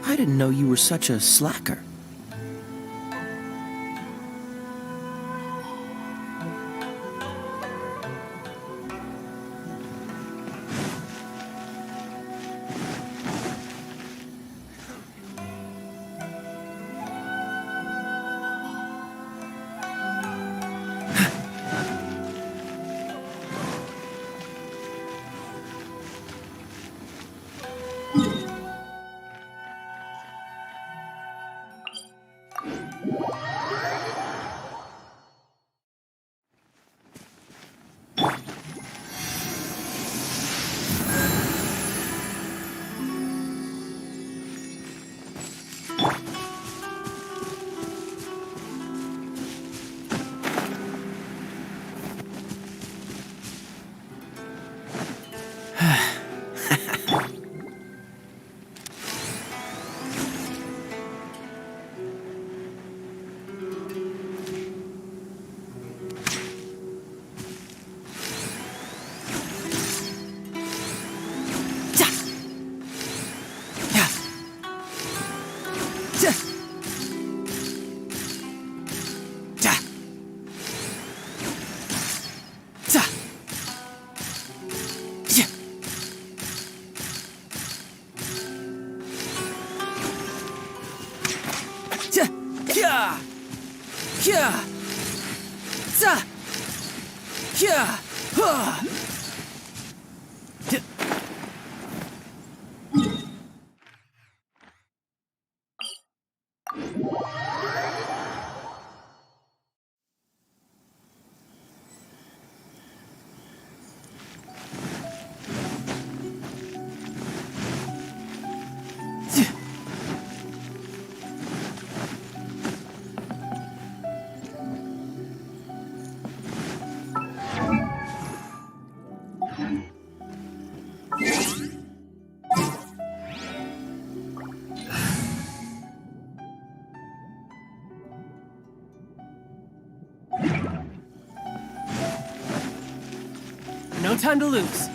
I didn't know you were such a slacker. No time to lose.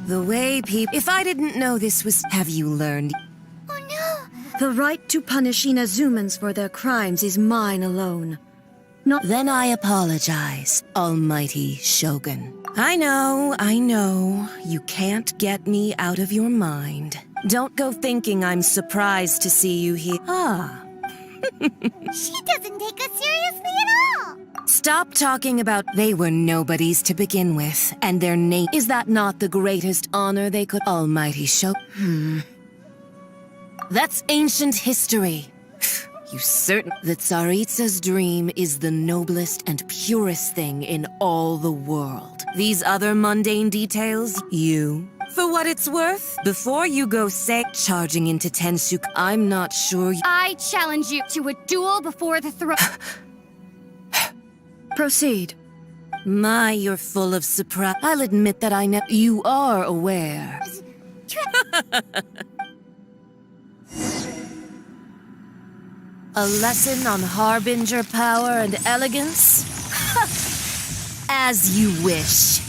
The way people... If I didn't know this was... Have you learned? Oh no! The right to punish Inazumans for their crimes is mine alone. Not... Then I apologize, Almighty Shogun. I know. You can't get me out of your mind. Don't go thinking I'm surprised to see you here. She doesn't take us seriously at all! Stop talking about they were nobodies to begin with, and their name. Is that not the greatest honor they could? Almighty Shogun. That's ancient history. You certain that Tsaritsa's dream is the noblest and purest thing in all the world. These other mundane details, for what it's worth, before you go charging into Tensuke, I'm not sure I challenge you to a duel before the throne. Proceed. My, you're full of surprise. I'll admit that you are aware. A lesson on harbinger power and elegance? As you wish.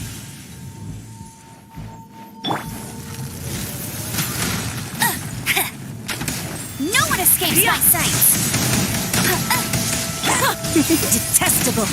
No one escapes my sight! Detestable.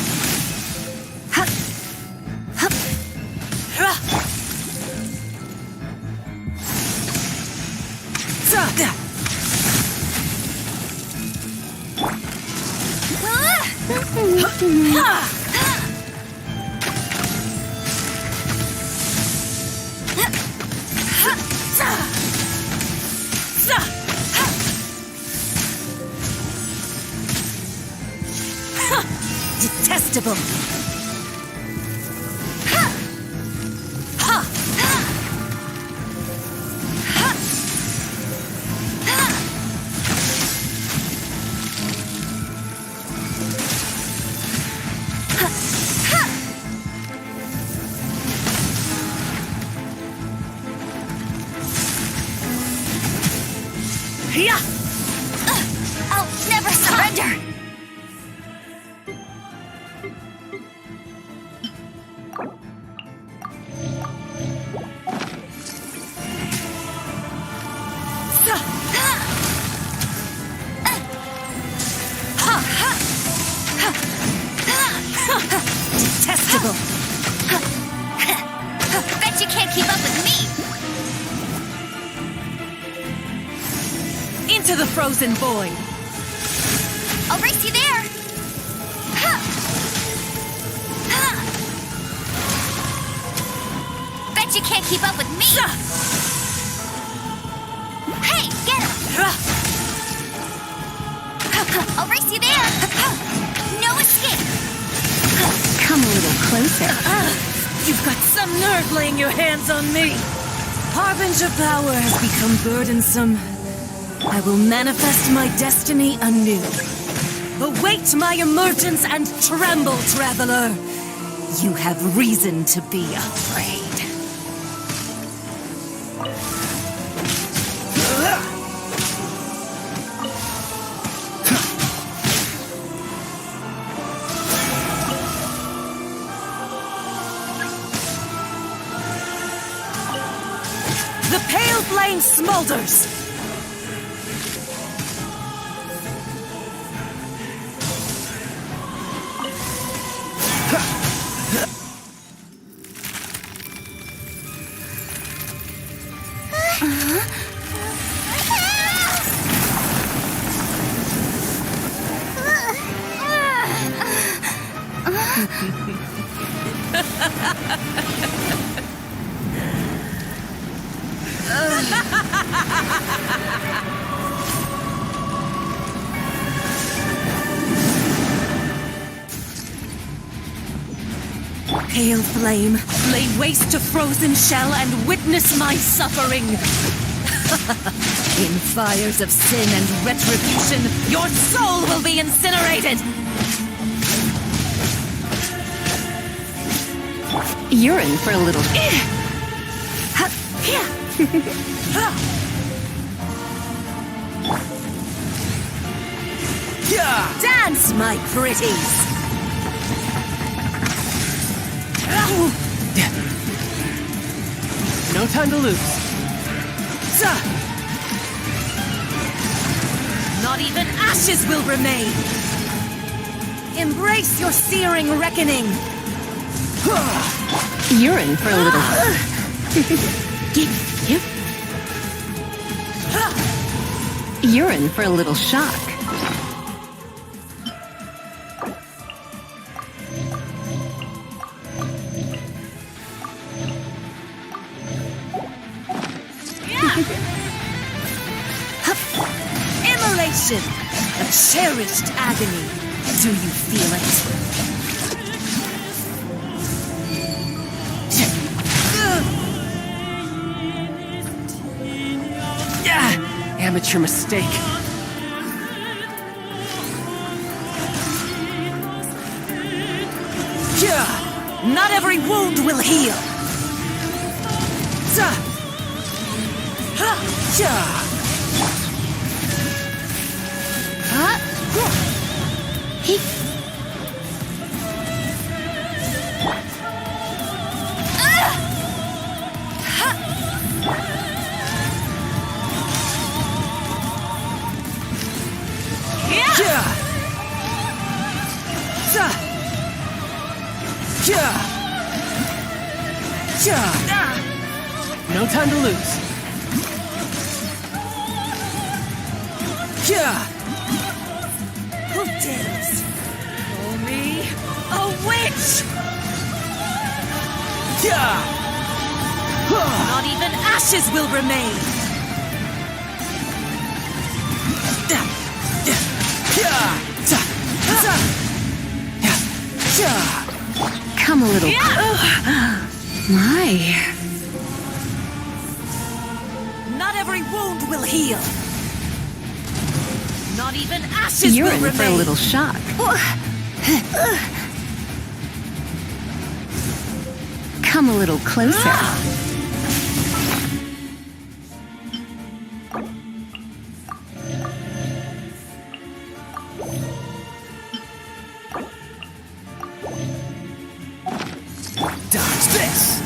Detestable. I'll never surrender! Detestable. Bet you can't keep up with me! Into the frozen void. I'll race you there! Bet you can't keep up with me! Hey, get him! I'll race you there! No escape! Come a little closer. You've got some nerve laying your hands on me. Harbinger power has become burdensome. I will manifest my destiny anew. Await my emergence and tremble, traveler. You have reason to be afraid. The pale flame smolders. Pale flame, lay waste to frozen shell and witness my suffering. In fires of sin and retribution, your soul will be incinerated. You're in for a little... Dance, my pretties! No time to lose. Not even ashes will remain! Embrace your searing reckoning! You're in for a little... You're in for a little shock. Immolation! A cherished agony. Do you feel it? Amateur mistake. Not every wound will heal. No time to lose. Who dares? Not even ashes will remain! Come a little. My. Not every wound will heal! Not even ashes You're will in remain! for a little shock. Come a little closer. Dodge this!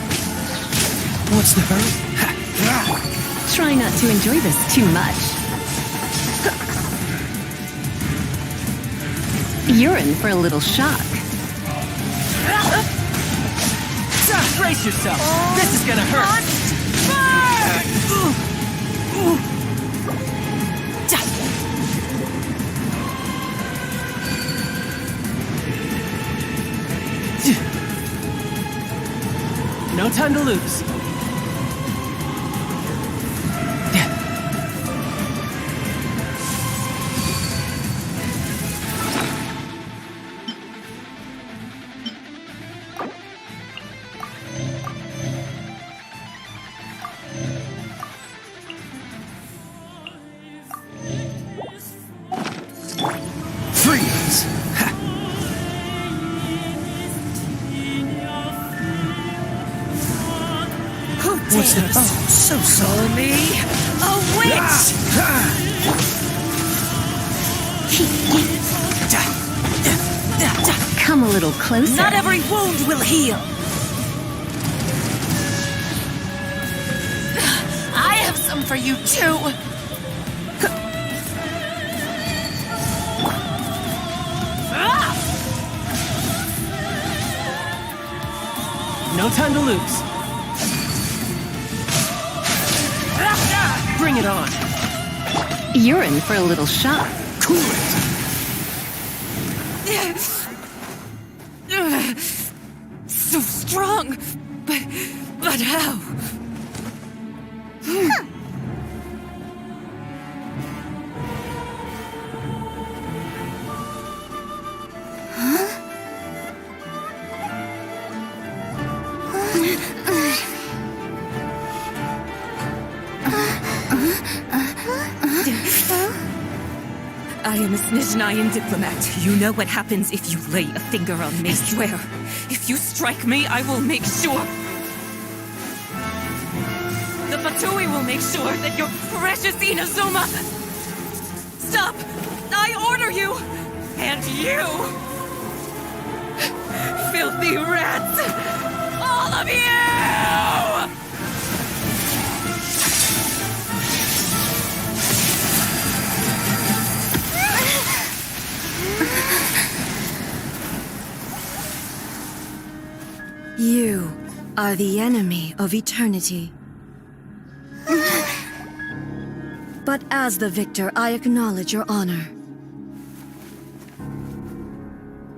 What's the hurry? Try not to enjoy this too much. You're in for a little shock. Brace yourself. This is gonna hurt. No time to lose. Freeze! Who What's the... dares Oh, so sorry. call me a witch? Come a little closer. Not every wound will heal! I have some for you too! No time to lose. Bring it on. You're in for a little shock. Cool it! So strong! But how? I am a Snezhnayan diplomat. You know what happens if you lay a finger on me. I swear, if you strike me, I will make sure. The Fatui will make sure that your precious Inazuma... Stop! I order you! And you! Filthy rats! All of you! You are the enemy of eternity. But as the victor, I acknowledge your honor.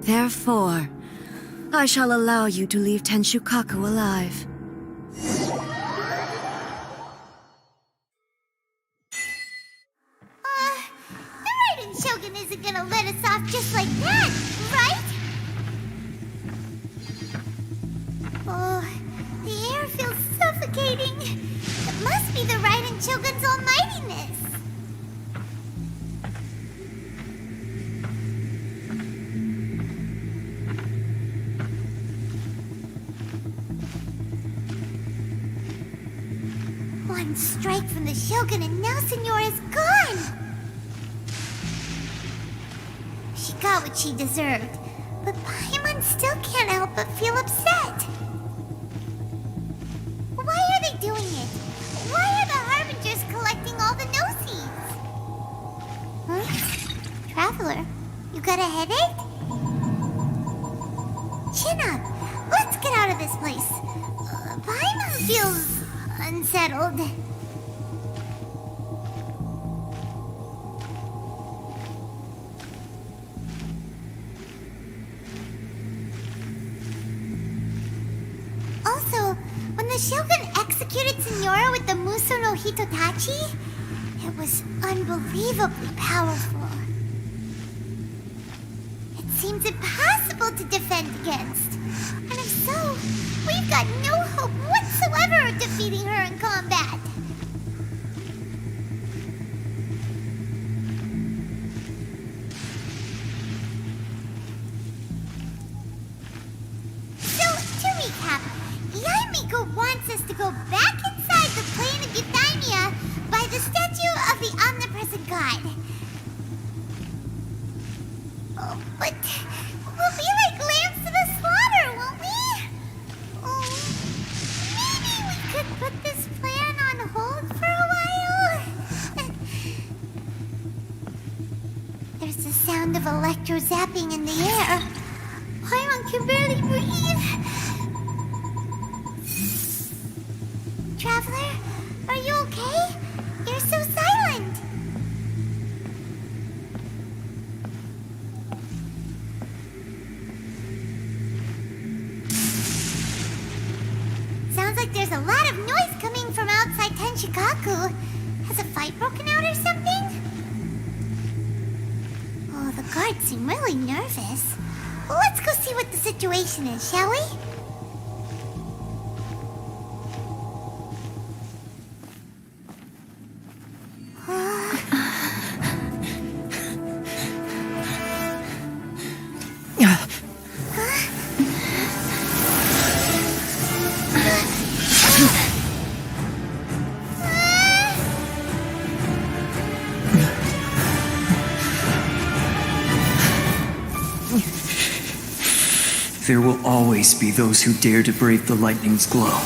Therefore, I shall allow you to leave Tenshukaku alive. The Raiden Shogun isn't gonna let us off just like that, right? Oh, the air feels suffocating. It must be the Raiden Shogun's almightiness. One strike from the Shogun and now Signora's gone! She got what she deserved, but Paimon still can't help but feel upset. Why are they doing it? Why are the Harbingers collecting all the no-seeds? Huh? Traveler, you got a headache? Chin up! Let's get out of this place. Paimon feels unsettled. Also, the Shogun executed Signora with the Muso no Hitotachi, it was unbelievably powerful. It seems impossible to defend against. And if so, we've got no hope whatsoever of defeating her in combat. So, to recap, Yaemiko wants us to go back inside the plane of Euthymia by the statue of the omnipresent god. Oh, but we'll be like lambs to the slaughter, won't we? Oh, maybe we could put this plan on hold for a while? There's the sound of electro zapping in the air. Paimon can barely breathe. Traveler, are you okay? You're so silent. Sounds like there's a lot of noise coming from outside Tenshikaku. Has a fight broken out or something? Oh, the guards seem really nervous. Well, let's go see what the situation is, shall we? There will always be those who dare to brave the lightning's glow.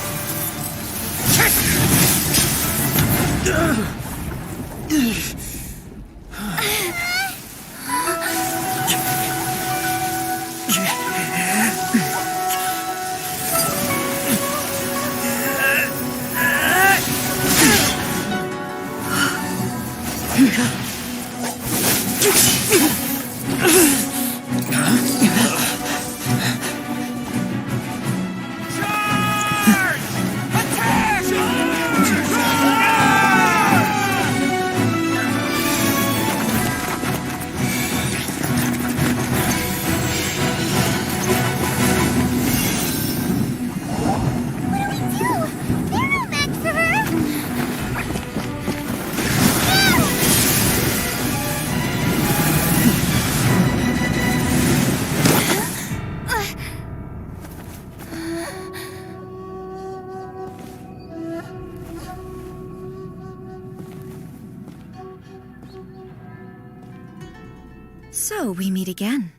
So we meet again.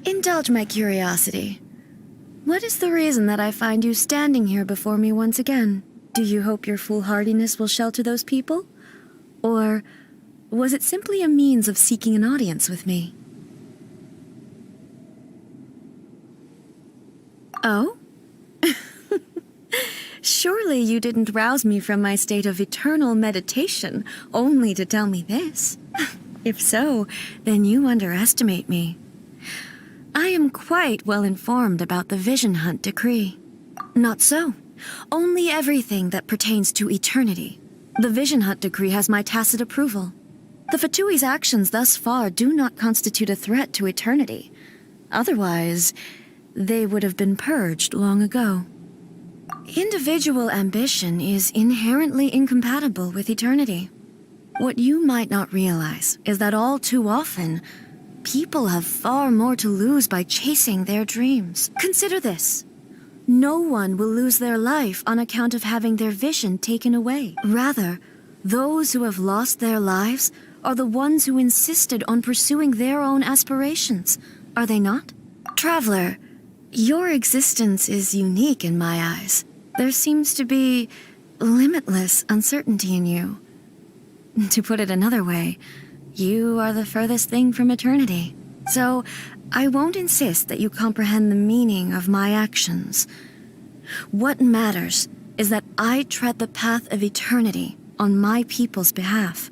Indulge my curiosity. What is the reason that I find you standing here before me once again? Do you hope your foolhardiness will shelter those people? Or was it simply a means of seeking an audience with me? Oh? Surely you didn't rouse me from my state of eternal meditation only to tell me this. If so, then you underestimate me. I am quite well informed about the Vision Hunt decree. Not so. Only everything that pertains to eternity. The Vision Hunt decree has my tacit approval. The Fatui's actions thus far do not constitute a threat to eternity. Otherwise, they would have been purged long ago. Individual ambition is inherently incompatible with eternity. What you might not realize is that all too often, people have far more to lose by chasing their dreams. Consider this. No one will lose their life on account of having their vision taken away. Rather, those who have lost their lives are the ones who insisted on pursuing their own aspirations, are they not? Traveler, your existence is unique in my eyes. There seems to be limitless uncertainty in you. To put it another way, you are the furthest thing from eternity. So, I won't insist that you comprehend the meaning of my actions. What matters is that I tread the path of eternity on my people's behalf.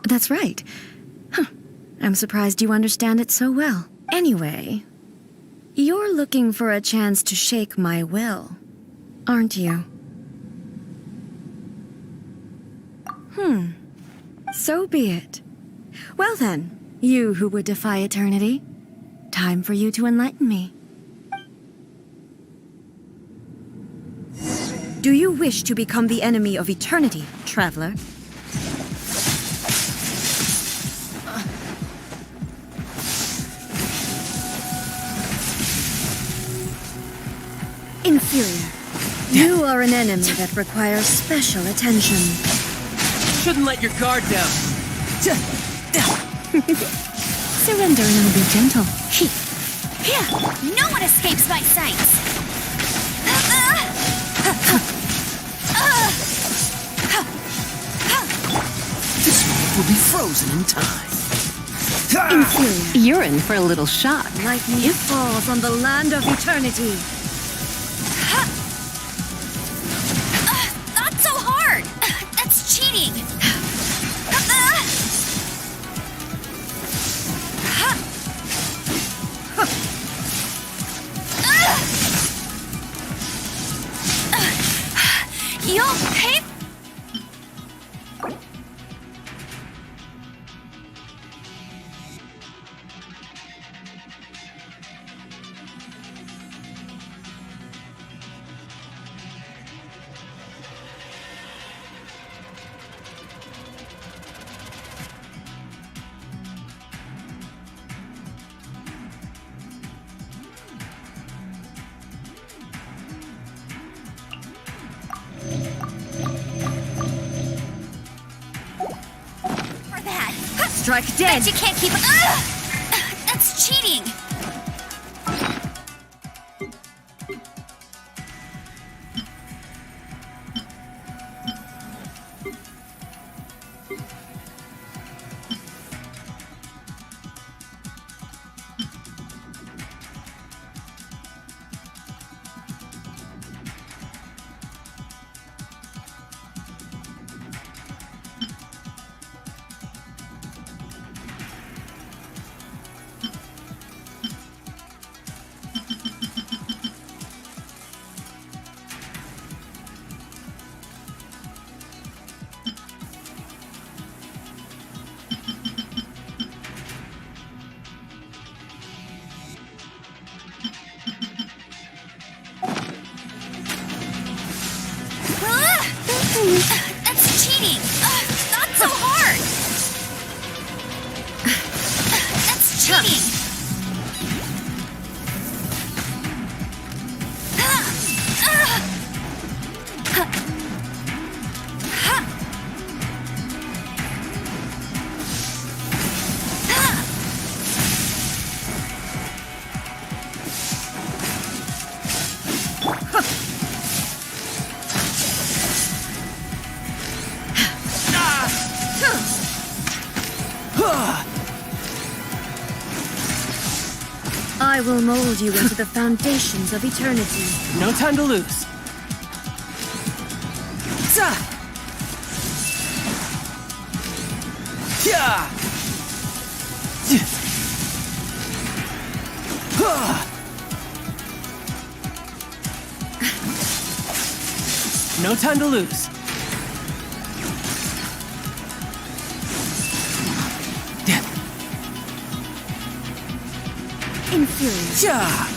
That's right. I'm surprised you understand it so well. Anyway, you're looking for a chance to shake my will, aren't you? So be it. Well then, you who would defy eternity, time for you to enlighten me. Do you wish to become the enemy of eternity, traveler? Inferior. You are an enemy that requires special attention. Shouldn't let your guard down. Surrender and I'll be gentle. No one escapes my sights. This moment will be frozen in time. Inferior. You're in for a little shock. Lightning falls on the land of eternity. Not so hard. That's cheating. You'll pay. For that. Strike dead. Bet you can't keep. That's cheating. That's cheating. Not so hard. That's cheating. I will mold you into the foundations of eternity. No time to lose. Za! Yeah! No time to lose. Inferior. Yeah!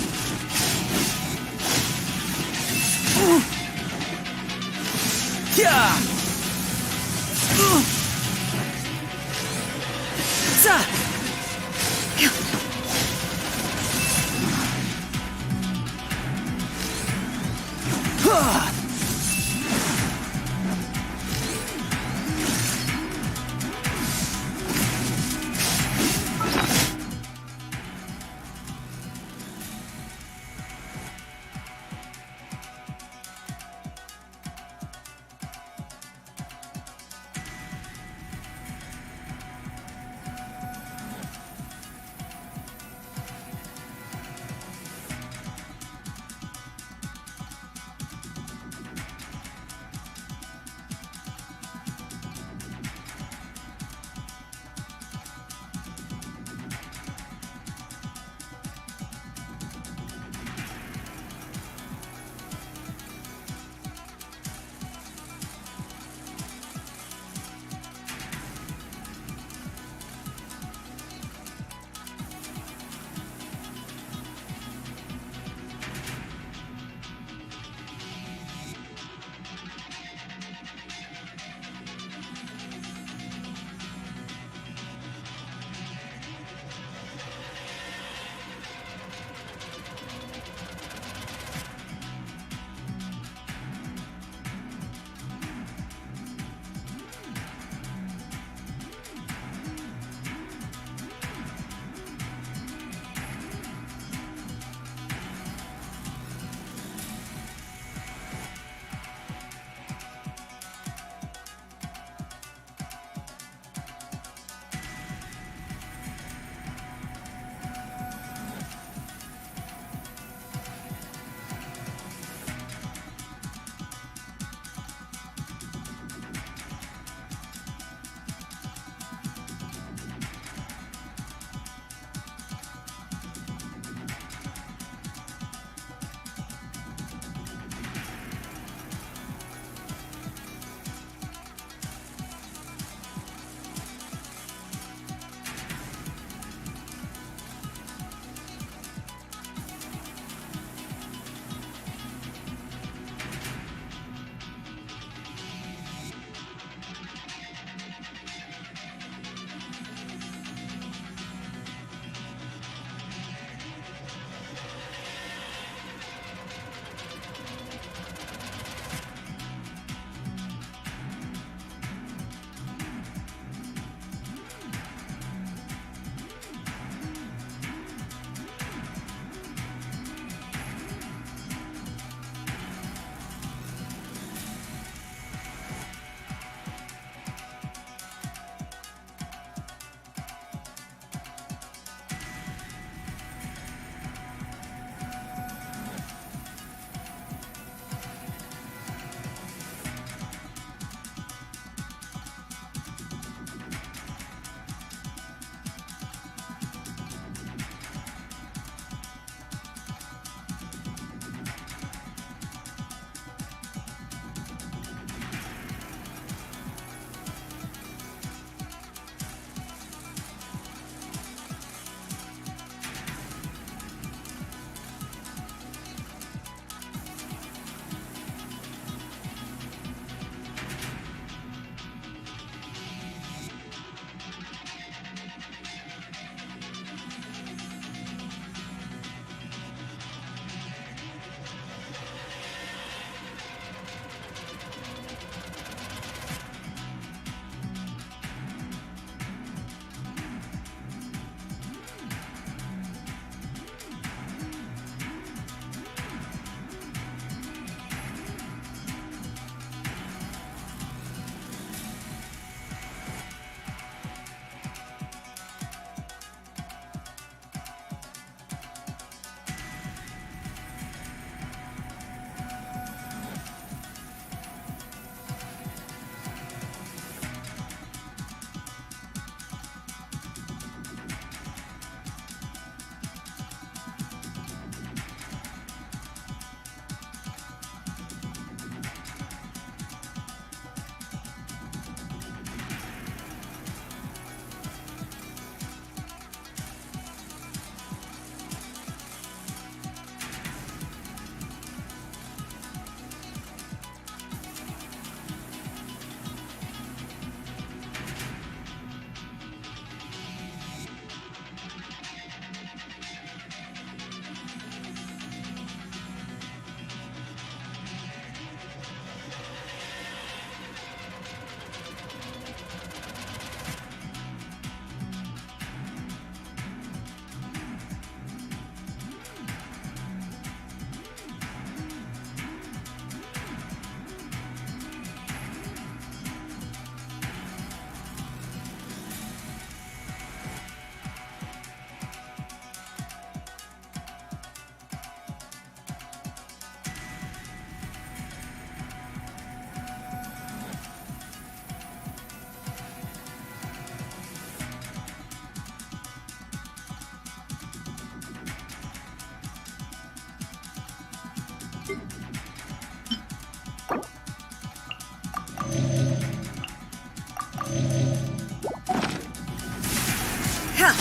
Yeah! Za!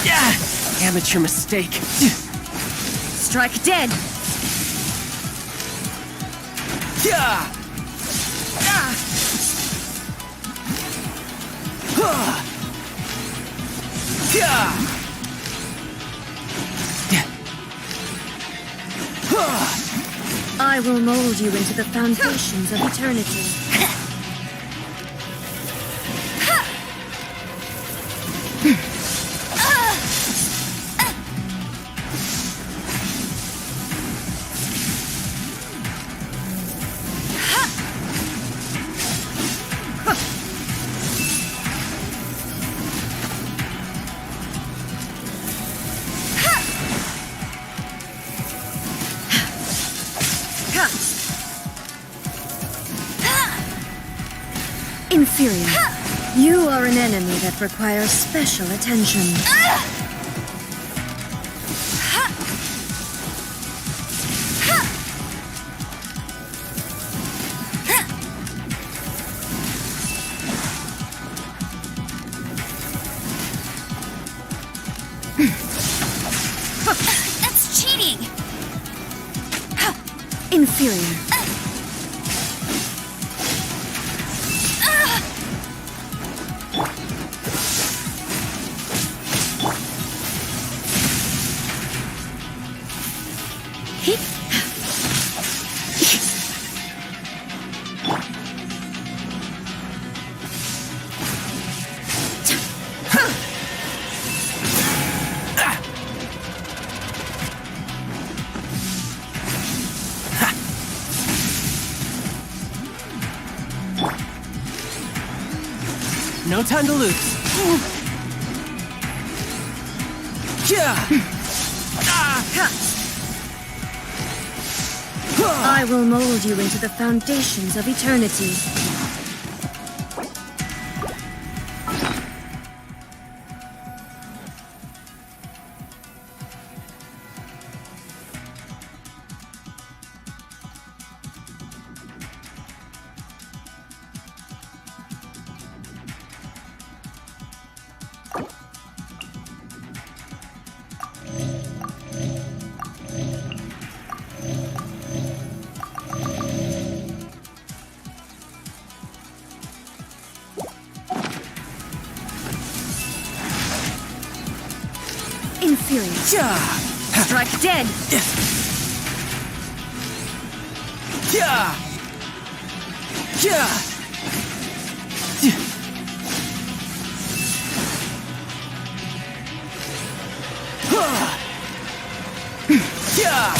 Yeah! Amateur mistake. Strike dead. Yeah! Ah! Huh! Yeah! I will mold you into the foundations of eternity. Inferior. You are an enemy that requires special attention. That's cheating! Inferior. No time to lose. Yeah! I will mold you into the foundations of eternity. Inferior. Yeah! Strike dead. Yeah! Yeah! Yeah!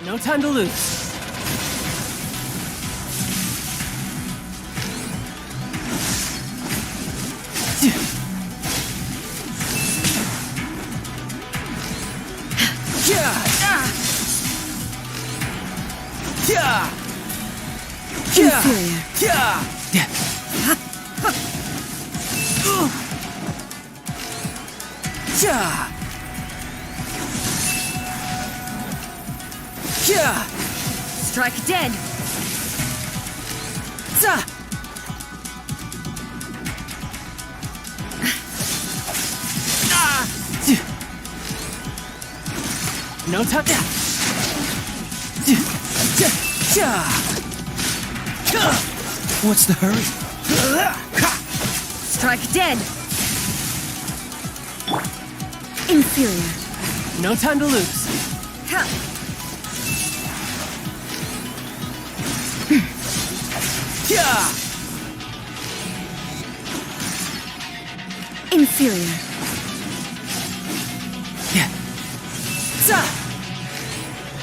No time to lose. Yeah! Yeah! Inferior. Yeah! Yeah! Yeah! Strike dead. No time. What's the hurry? Strike dead. Inferior. No time to lose. Ha. Inferior.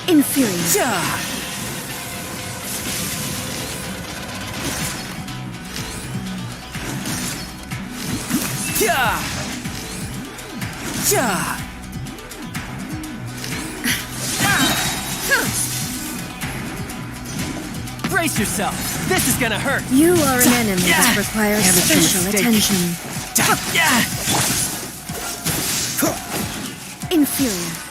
Inferior. Brace yourself. This is gonna hurt. You are an enemy that requires Amateur special mistake. attention. Inferior.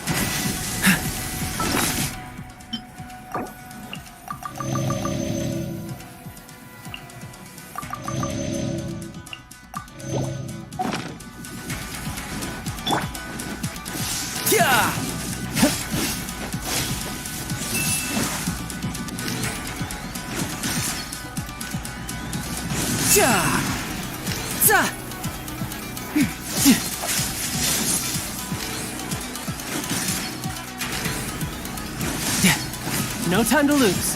No time to lose.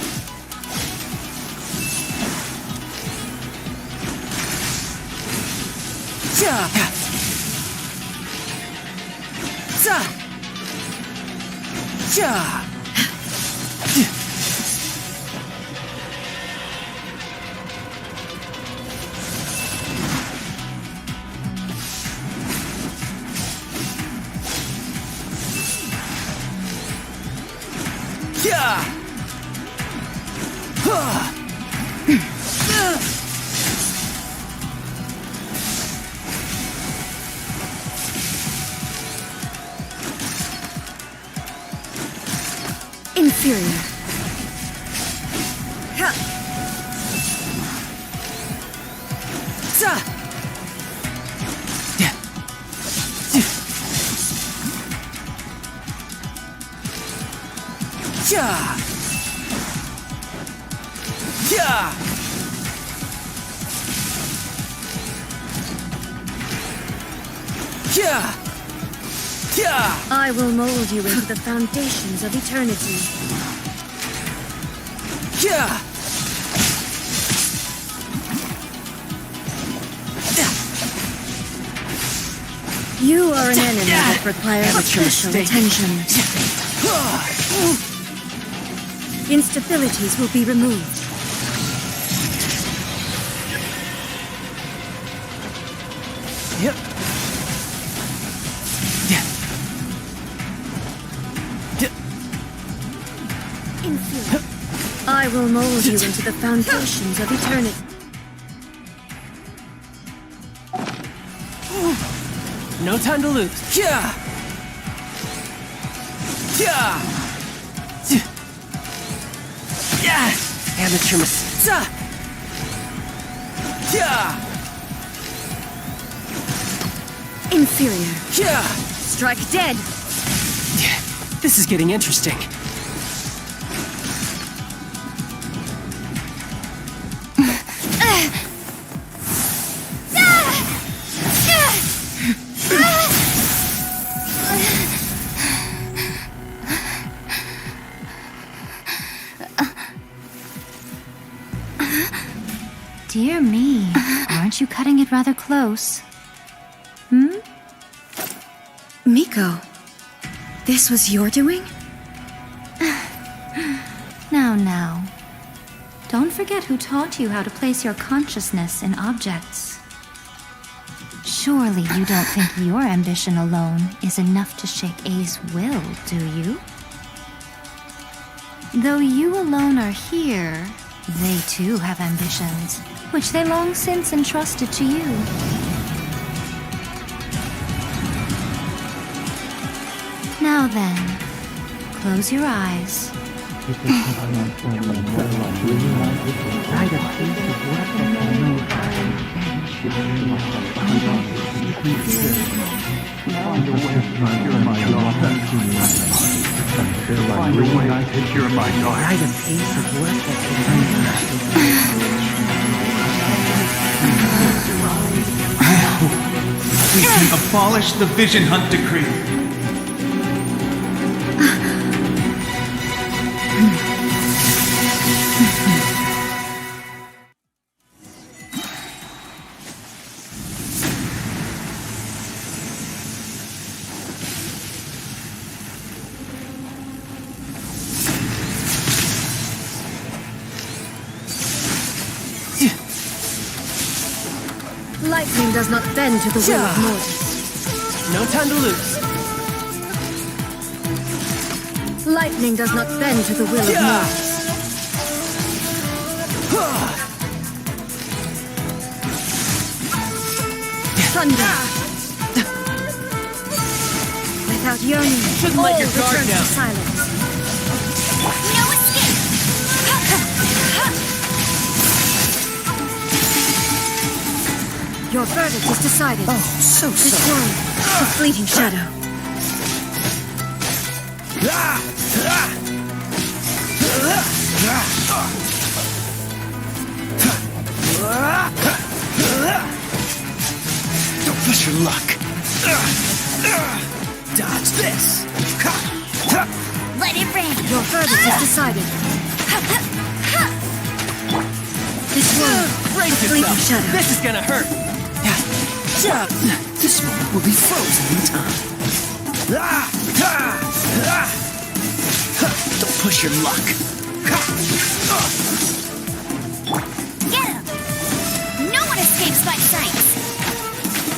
Inferior. Ha. I will mold you into the foundations of eternity. You are an enemy that requires special attention. Instabilities will be removed. Yep. Inferior. I will mold you into the foundations of eternity. No time to lose. Amateur mistake. Inferior. Strike dead. This is getting interesting. Dear me, aren't you cutting it rather close? Miko, this was your doing? Now. Don't forget who taught you how to place your consciousness in objects. Surely you don't think your ambition alone is enough to shake A's will, do you? Though you alone are here, they too have ambitions, which they long since entrusted to you. Now then, close your eyes. We can abolish the Vision Hunt Decree. Lightning does not bend to the will of mortals. No time to lose. Lightning does not bend to the will of mortals. Thunder. Without yearning, Shouldn't all let your guard return down. to silence. No escape! Your verdict is decided. Oh, so This sorry. one, a fleeting shadow. Don't push your luck. Dodge this. Let it rain! Your verdict is decided. This one, Brace a fleeting yourself. shadow. This is gonna hurt. This moment will be frozen in time. Don't push your luck. Get him! No one escapes my sight!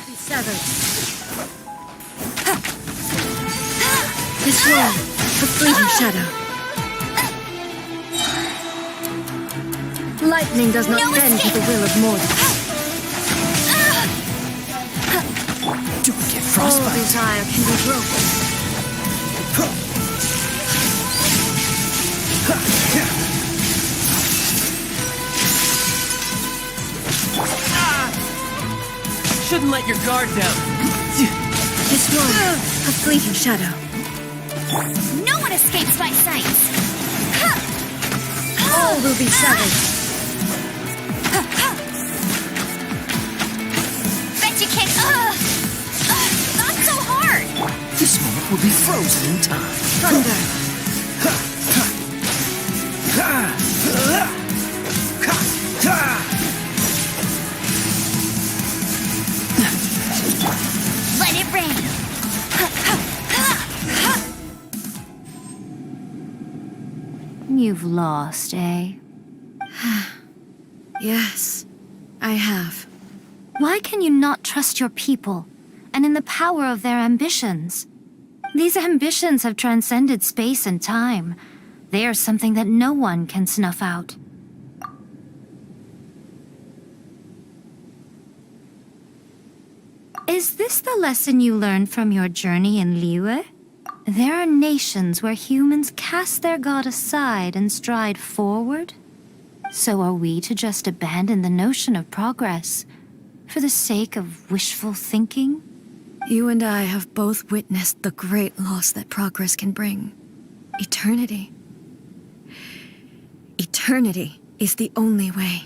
Be severed. This one, a fleeting shadow. Lightning does not No bend to the will of mortals. Don't get All frostbite. desire can be broken. Shouldn't let your guard down. This one, a fleeting shadow. No one escapes my sight! All will be severed. Bet you can't. Not so hard! This moment will be frozen in time. Thunder. Let it rain! You've lost, eh? Yes, I have. Why can you not trust your people and in the power of their ambitions? These ambitions have transcended space and time. They are something that no one can snuff out. Is this the lesson you learned from your journey in Liyue? There are nations where humans cast their god aside and stride forward. So are we to just abandon the notion of progress for the sake of wishful thinking? You and I have both witnessed the great loss that progress can bring. Eternity. Eternity is the only way.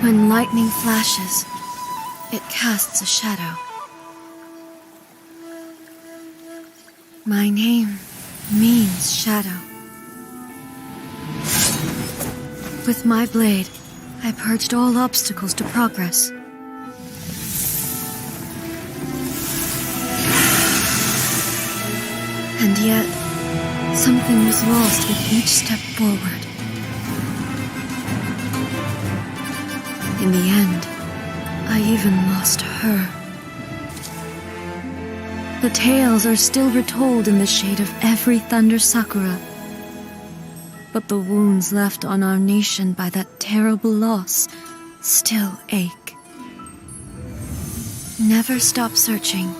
When lightning flashes, it casts a shadow. My name means shadow. With my blade, I purged all obstacles to progress. And yet, something was lost with each step forward. In the end, I even lost her. The tales are still retold in the shade of every thunder sakura. but the wounds left on our nation by that terrible loss still ache. Never stop searching,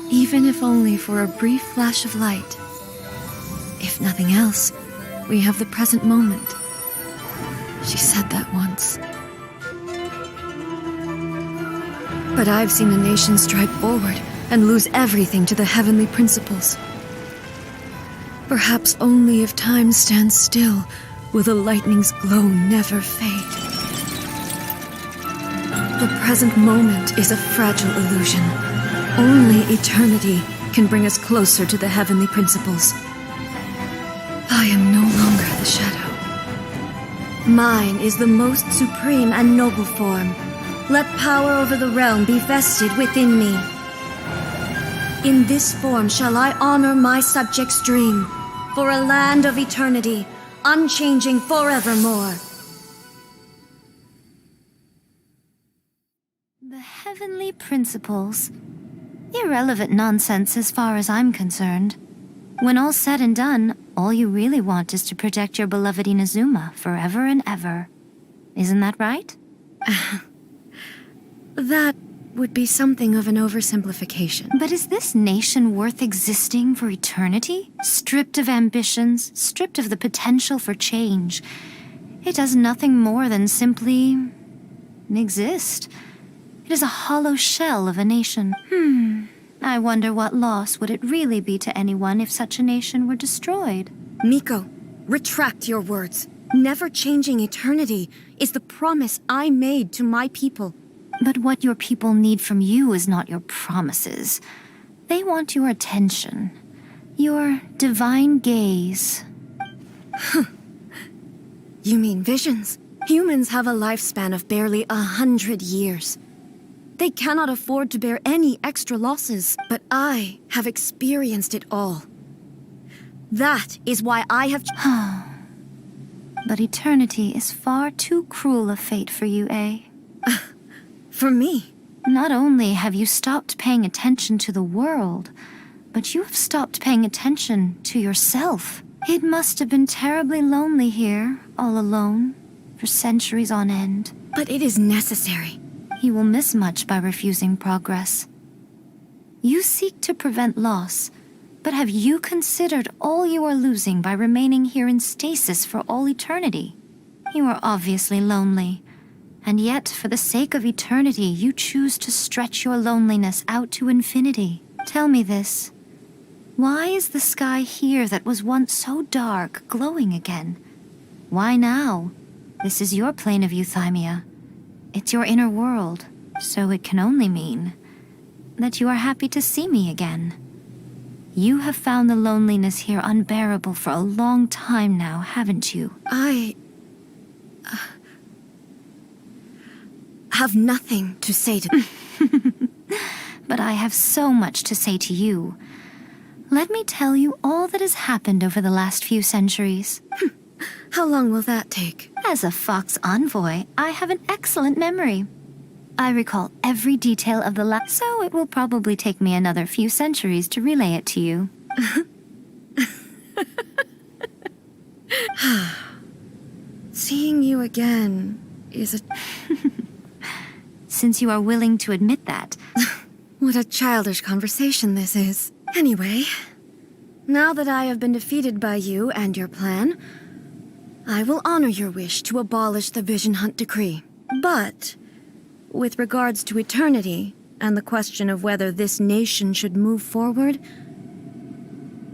even if only for a brief flash of light. If nothing else, we have the present moment. She said that once. But I've seen a nation stride forward and lose everything to the heavenly principles. Perhaps only if time stands still will the lightning's glow never fade. The present moment is a fragile illusion. Only eternity can bring us closer to the heavenly principles. I am no longer the shadow. Mine is the most supreme and noble form. Let power over the realm be vested within me. In this form shall I honor my subjects' dream, for a land of eternity, unchanging forevermore. The heavenly principles. Irrelevant nonsense as far as I'm concerned. When all's said and done, all you really want is to protect your beloved Inazuma forever and ever. Isn't that right? That would be something of an oversimplification. But is this nation worth existing for eternity? Stripped of ambitions, stripped of the potential for change. It does nothing more than simply exist. It is a hollow shell of a nation. I wonder what loss would it really be to anyone if such a nation were destroyed. Miko, retract your words. Never changing eternity is the promise I made to my people. But what your people need from you is not your promises. They want your attention. Your divine gaze. You mean visions? Humans have a lifespan of barely 100 years. They cannot afford to bear any extra losses, but I have experienced it all. That is why I have... But eternity is far too cruel a fate for you, eh? For me? Not only have you stopped paying attention to the world, but you have stopped paying attention to yourself. It must have been terribly lonely here, all alone, for centuries on end. But it is necessary. You will miss much by refusing progress. You seek to prevent loss, but have you considered all you are losing by remaining here in stasis for all eternity? You are obviously lonely, and yet for the sake of eternity you choose to stretch your loneliness out to infinity. Tell me this. Why is the sky here that was once so dark glowing again? Why now? This is your plane of euthymia. It's your inner world, so it can only mean that you are happy to see me again. You have found the loneliness here unbearable for a long time now, haven't you? I... have nothing to say to... But I have so much to say to you. Let me tell you all that has happened over the last few centuries. How long will that take? As a Fox envoy, I have an excellent memory. I recall every detail of the last, so it will probably take me another few centuries to relay it to you. Seeing you again is a... Since you are willing to admit that. What a childish conversation this is. Anyway, now that I have been defeated by you and your plan, I will honor your wish to abolish the Vision Hunt Decree. But, with regards to eternity, and the question of whether this nation should move forward,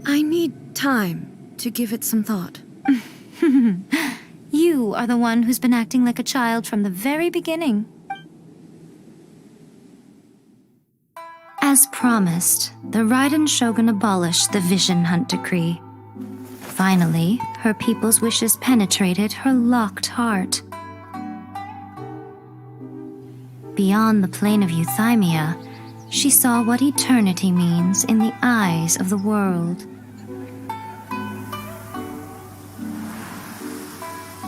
I need time to give it some thought. You are the one who's been acting like a child from the very beginning. As promised, the Raiden Shogun abolished the Vision Hunt Decree. Finally, her people's wishes penetrated her locked heart. Beyond the plane of euthymia, she saw what eternity means in the eyes of the world.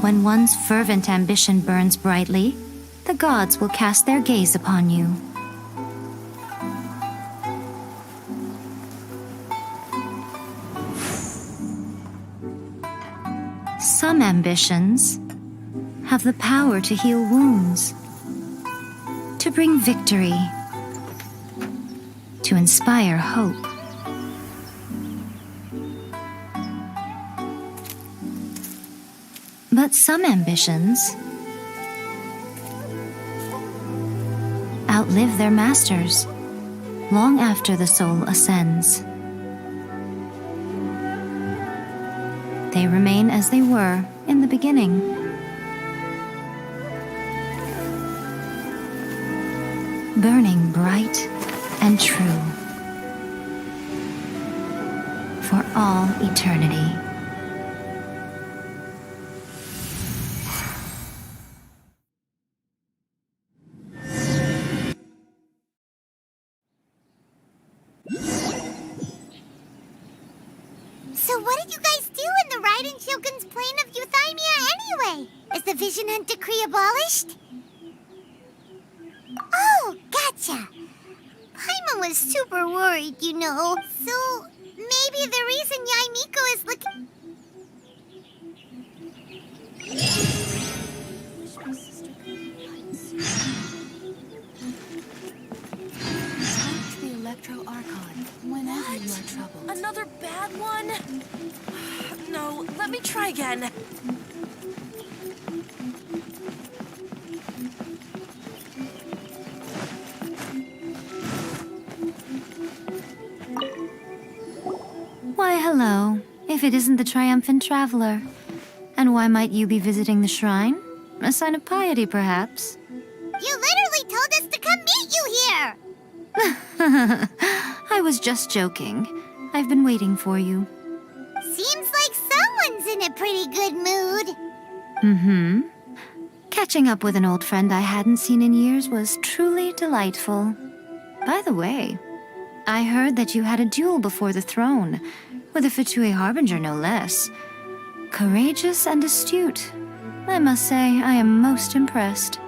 When one's fervent ambition burns brightly, the gods will cast their gaze upon you. Some ambitions have the power to heal wounds, to bring victory, to inspire hope. But some ambitions outlive their masters long after the soul ascends. They remain as they were in the beginning. Burning bright and true for all eternity. So what did you guys do in the Raiden Shogun's plane of Euthymia anyway? Is the Vision Hunt decree abolished? Oh, gotcha. Paimon was super worried, you know. So maybe the reason Yaimiko is looking... The Electro Archon whenever you are troubled. Another bad one? No, let me try again. Why, hello, if it isn't the triumphant traveler. And why might you be visiting the shrine? A sign of piety, perhaps? You literally told us to come meet you here! I was just joking. I've been waiting for you. Seems like someone's in a pretty good mood. Mm-hmm. Catching up with an old friend I hadn't seen in years was truly delightful. By the way, I heard that you had a duel before the throne, with a Fatui Harbinger no less. Courageous and astute. I must say, I am most impressed.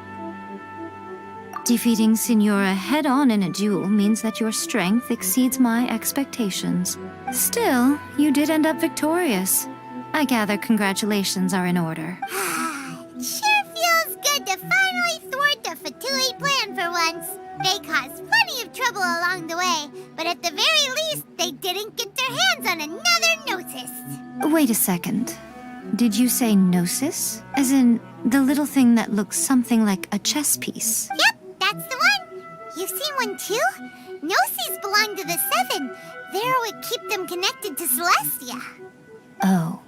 Defeating Signora head-on in a duel means that your strength exceeds my expectations. Still, you did end up victorious. I gather congratulations are in order. Sure feels good to finally thwart the Fatui plan for once. They caused plenty of trouble along the way, but at the very least, they didn't get their hands on another Gnosis. Wait a second. Did you say Gnosis? As in, the little thing that looks something like a chess piece? Yep, that's the one. You've seen one too? Gnosis belong to the Seven. They're what keep them connected to Celestia. Oh.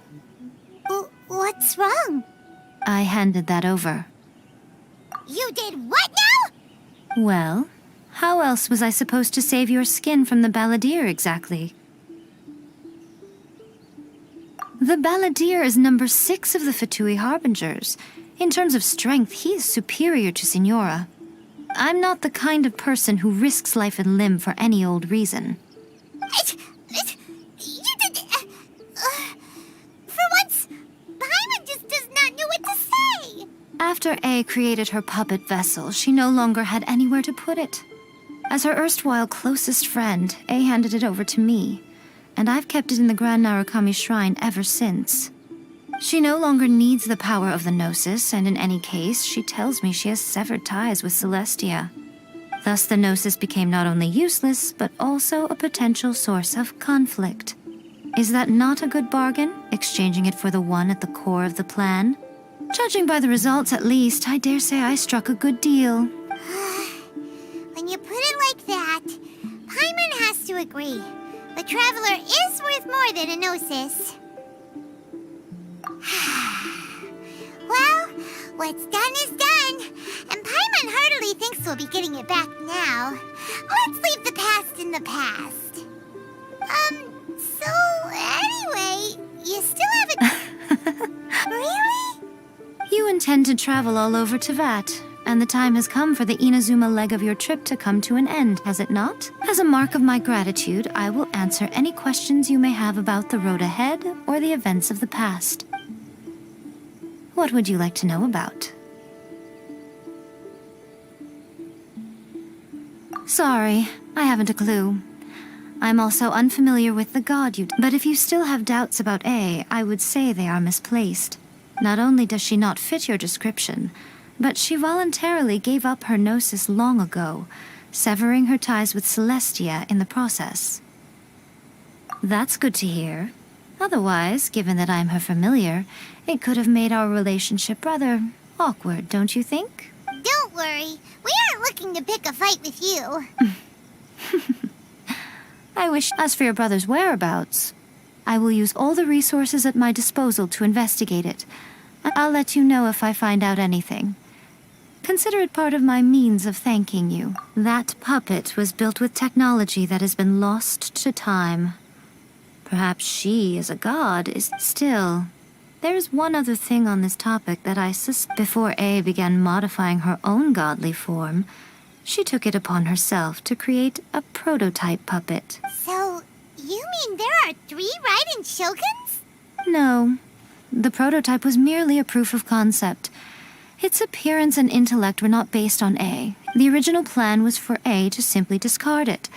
What's wrong? I handed that over. You did what now? Well, how else was I supposed to save your skin from the Balladeer exactly? The Balladeer is number 6 of the Fatui Harbingers. In terms of strength, he is superior to Signora. I'm not the kind of person who risks life and limb for any old reason. You did... for once, Paimon just does not know what to say. After A created her puppet vessel, she no longer had anywhere to put it. As her erstwhile closest friend, A handed it over to me, and I've kept it in the Grand Narukami Shrine ever since. She no longer needs the power of the Gnosis, and in any case, she tells me she has severed ties with Celestia. Thus, the Gnosis became not only useless, but also a potential source of conflict. Is that not a good bargain, exchanging it for the one at the core of the plan? Judging by the results, at least, I dare say I struck a good deal. When you put it like that, Paimon has to agree. The Traveler is worth more than a Gnosis. Well, what's done is done, and Paimon heartily thinks we'll be getting it back now. Let's leave the past in the past. So anyway, you still haven't... Really? You intend to travel all over Teyvat, and the time has come for the Inazuma leg of your trip to come to an end, has it not? As a mark of my gratitude, I will answer any questions you may have about the road ahead or the events of the past. What would you like to know about? Sorry, I haven't a clue. I'm also unfamiliar with the god but if you still have doubts about A, I would say they are misplaced. Not only does she not fit your description, but she voluntarily gave up her gnosis long ago, severing her ties with Celestia in the process. That's good to hear. Otherwise, given that I'm her familiar, it could have made our relationship rather awkward, don't you think? Don't worry. We aren't looking to pick a fight with you. I wish. As for your brother's whereabouts, I will use all the resources at my disposal to investigate it. I'll let you know if I find out anything. Consider it part of my means of thanking you. That puppet was built with technology that has been lost to time. Perhaps she, as a god, is still... There's one other thing on this topic that I suspect. Before A began modifying her own godly form, she took it upon herself to create a prototype puppet. So, you mean there are 3 Raiden Shoguns? No. The prototype was merely a proof of concept. Its appearance and intellect were not based on A. The original plan was for A to simply discard it.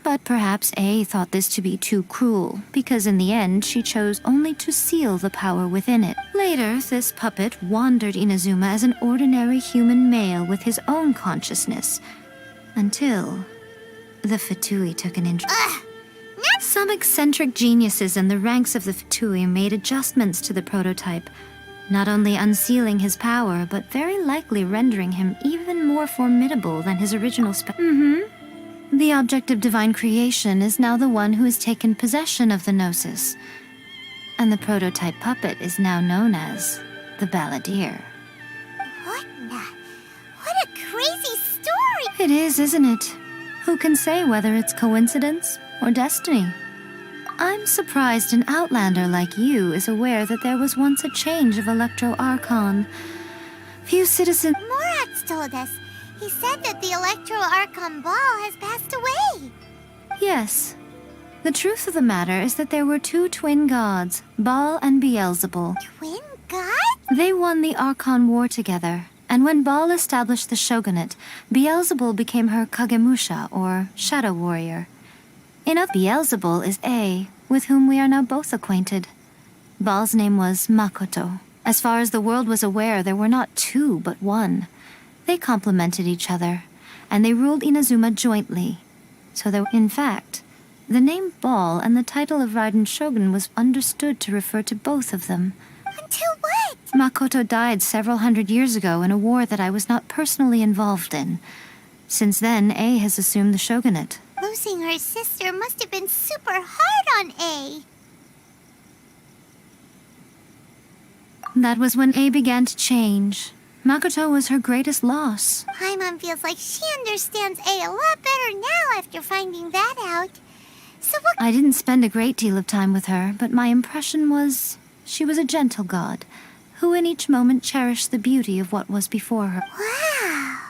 But perhaps A thought this to be too cruel, because in the end she chose only to seal the power within it. Later, this puppet wandered Inazuma as an ordinary human male with his own consciousness. Until the Fatui took an interest. Some eccentric geniuses in the ranks of the Fatui made adjustments to the prototype, not only unsealing his power, but very likely rendering him even more formidable than his original The object of divine creation is now the one who has taken possession of the Gnosis, and the prototype puppet is now known as the Balladeer. What a crazy story! It is, isn't it? Who can say whether it's coincidence or destiny? I'm surprised an outlander like you is aware that there was once a change of Electro Archon. Few citizens... Morax told us. He said that the Electro Archon Ball has passed away. Yes. The truth of the matter is that there were 2 twin gods, Baal and Beelzebul. Twin gods? They won the Archon War together, and when Baal established the shogunate, Beelzebul became her Kagemusha, or Shadow Warrior. Beelzebul is A, with whom we are now both acquainted. Baal's name was Makoto. As far as the world was aware, there were not 2, but 1. They complemented each other, and they ruled Inazuma jointly. So there, in fact, the name Baal and the title of Raiden Shogun was understood to refer to both of them. Until what? Makoto died several hundred years ago in a war that I was not personally involved in. Since then, A has assumed the shogunate. Losing her sister must have been super hard on A. That was when A began to change. Makoto was her greatest loss. Paimon feels like she understands A lot better now after finding that out. So what... I didn't spend a great deal of time with her, but my impression was she was a gentle god, who in each moment cherished the beauty of what was before her. Wow.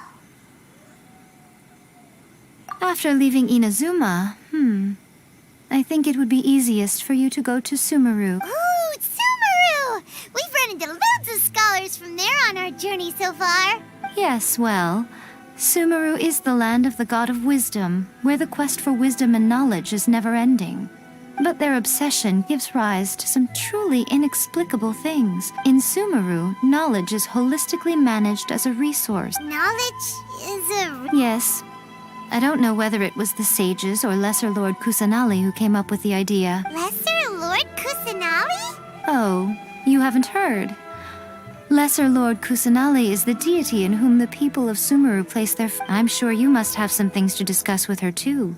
After leaving Inazuma, I think it would be easiest for you to go to Sumeru. Ooh, Sumeru! We've run into loads of scholars from there on our journey so far. Yes, well, Sumeru is the land of the god of wisdom, where the quest for wisdom and knowledge is never-ending. But their obsession gives rise to some truly inexplicable things. In Sumeru, knowledge is holistically managed as a resource. Knowledge is a... Yes. I don't know whether it was the sages or Lesser Lord Kusanali who came up with the idea. Lesser Lord Kusanali? Oh, you haven't heard. Lesser Lord Kusanali is the deity in whom the people of Sumeru place their... I'm sure you must have some things to discuss with her too.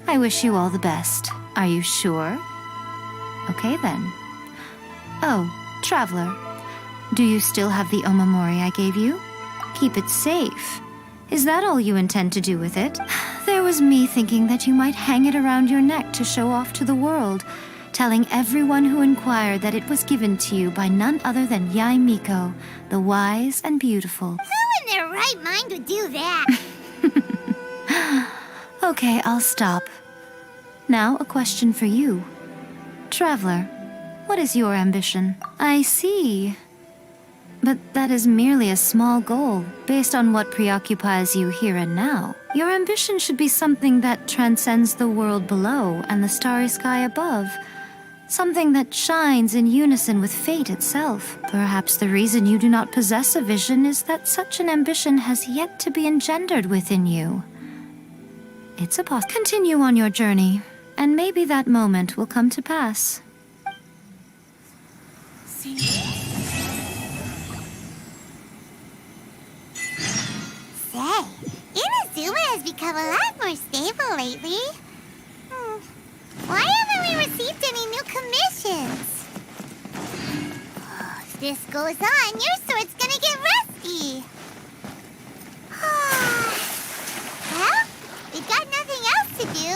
I wish you all the best. Are you sure? Okay then. Oh, Traveler. Do you still have the Omamori I gave you? Keep it safe. Is that all you intend to do with it? There was me thinking that you might hang it around your neck to show off to the world, telling everyone who inquired that it was given to you by none other than Yai Miko, the wise and beautiful. Who in their right mind would do that? Okay, I'll stop. Now, a question for you. Traveler, what is your ambition? I see. But that is merely a small goal, based on what preoccupies you here and now. Your ambition should be something that transcends the world below and the starry sky above. Something that shines in unison with fate itself. Perhaps the reason you do not possess a vision is that such an ambition has yet to be engendered within you. It's a Continue on your journey, and maybe that moment will come to pass. Say, Inazuma has become a lot more stable lately. Why haven't we received any new commissions? If this goes on, your sword's gonna get rusty. Well, we've got nothing else to do.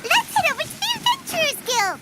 Let's head over to the Adventurers Guild.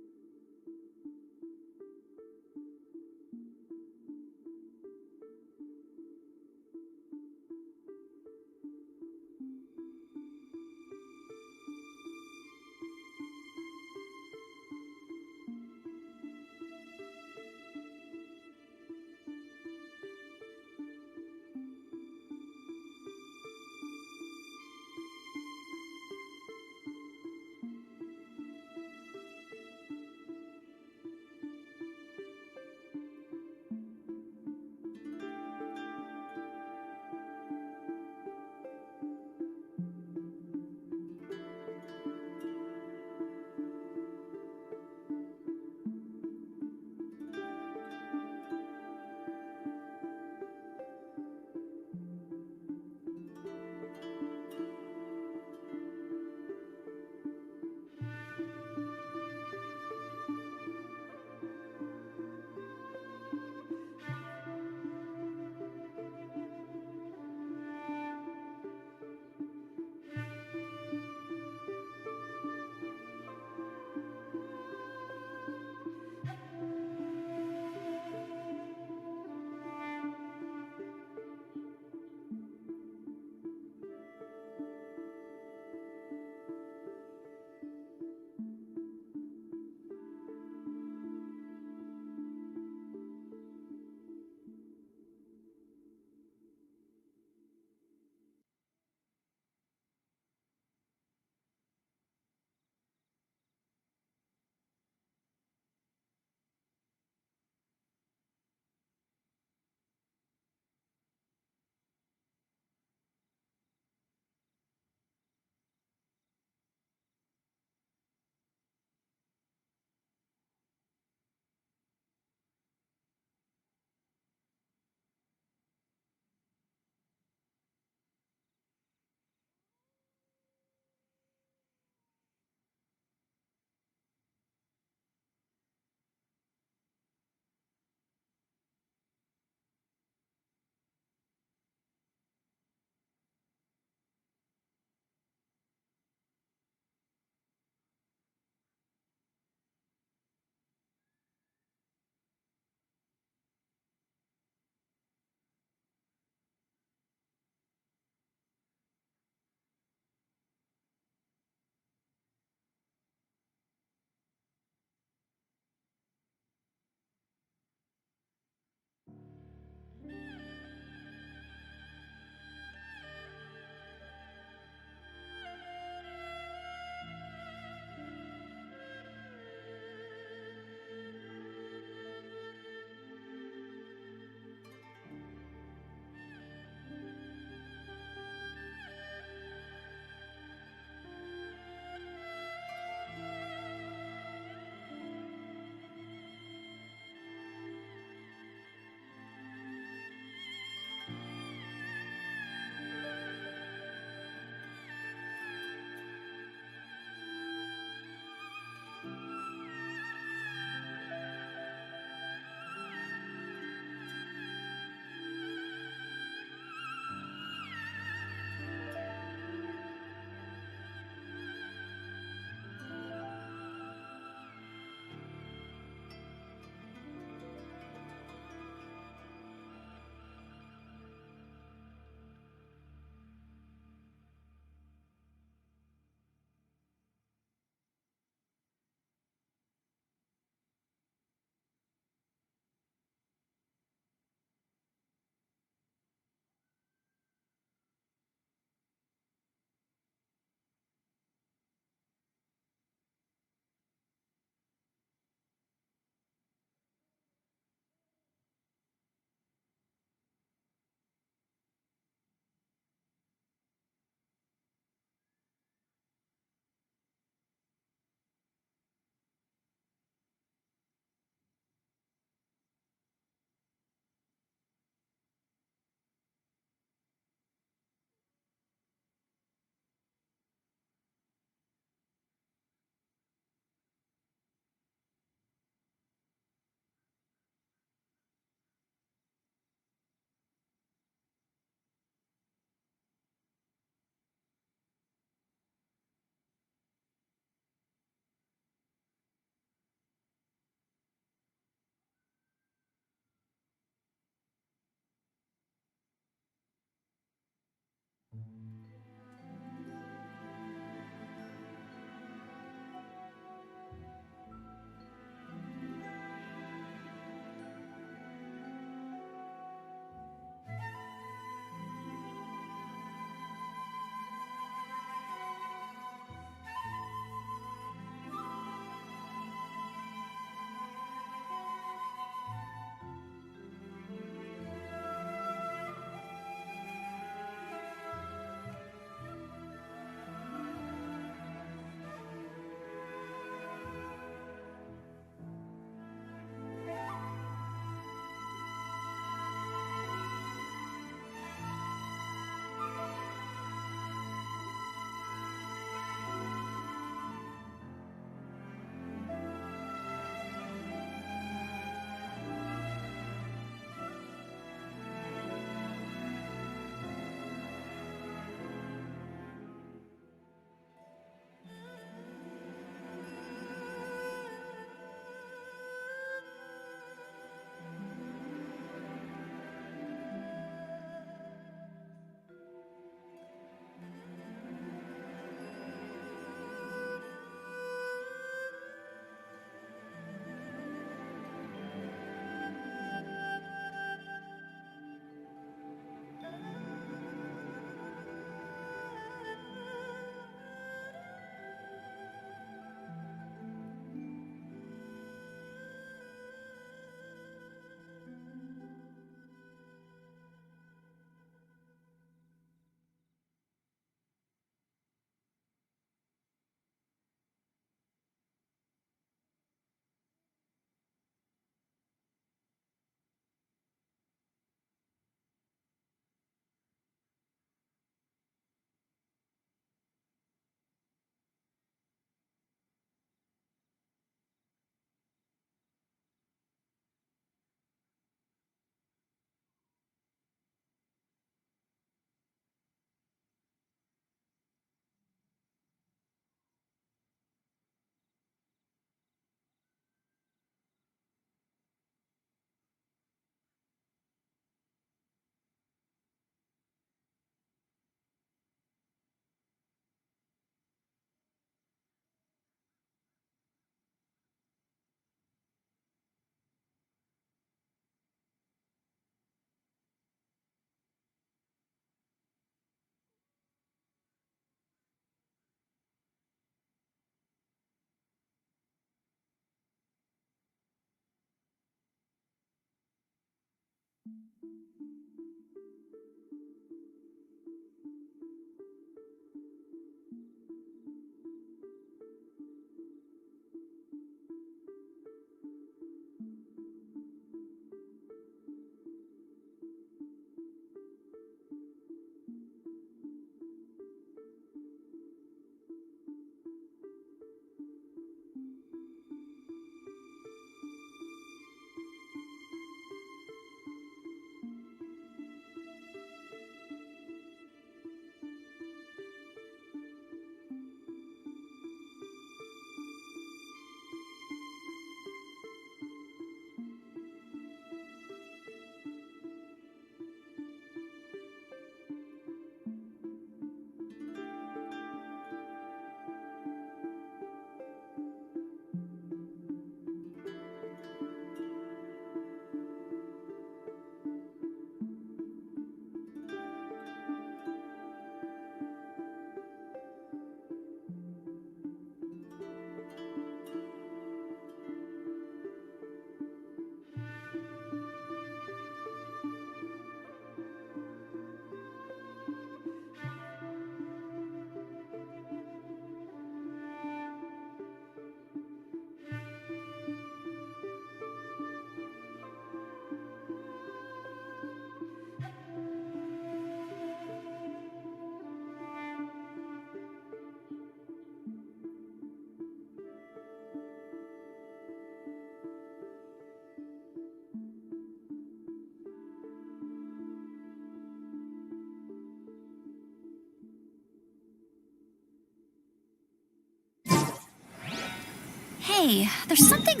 Hey, there's something.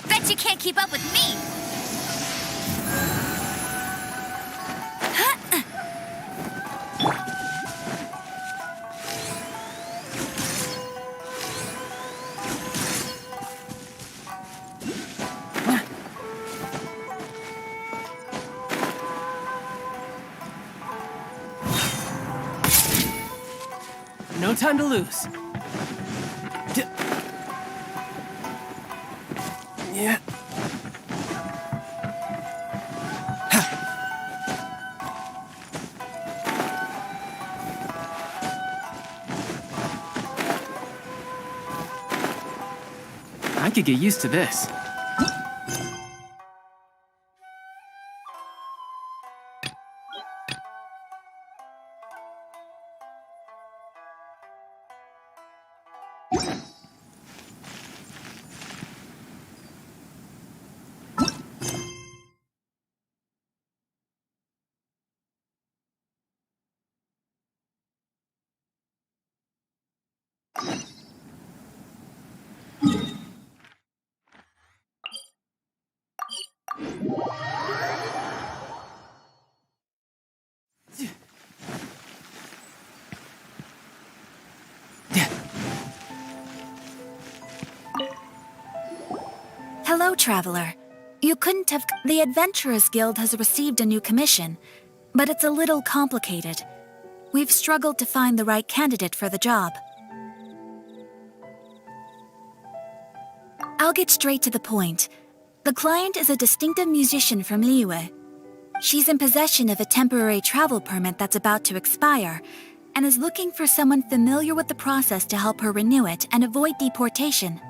Bet you can't keep up with me. No time to lose. Yeah. I could get used to this. Hello, traveler. You couldn't have. The Adventurers Guild has received a new commission, but it's a little complicated. We've struggled to find the right candidate for the job. I'll get straight to the point. The client is a distinctive musician from Liyue. She's in possession of a temporary travel permit that's about to expire, and is looking for someone familiar with the process to help her renew it and avoid deportation.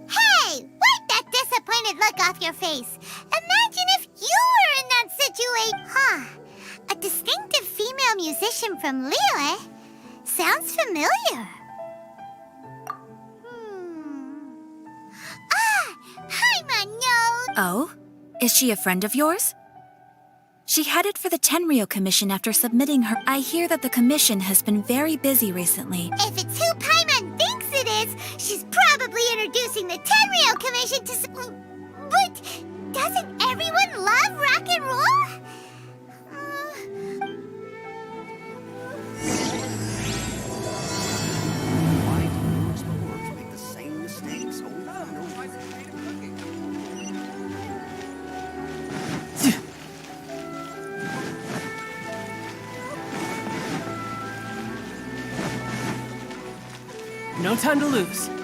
Hey, wipe that disappointed look off your face. Imagine if you were in that situation. Huh. A distinctive female musician from Liyue? Sounds familiar. Hi, my nose. Oh? Is she a friend of yours? She headed for the Tenryou Commission after submitting her. I hear that the commission has been very busy recently. If it's who Paimon thinks it is, she's probably introducing the Tenryou Commission to But doesn't everyone love rock and roll? Why do explorers make the same mistakes over and over? No time to lose.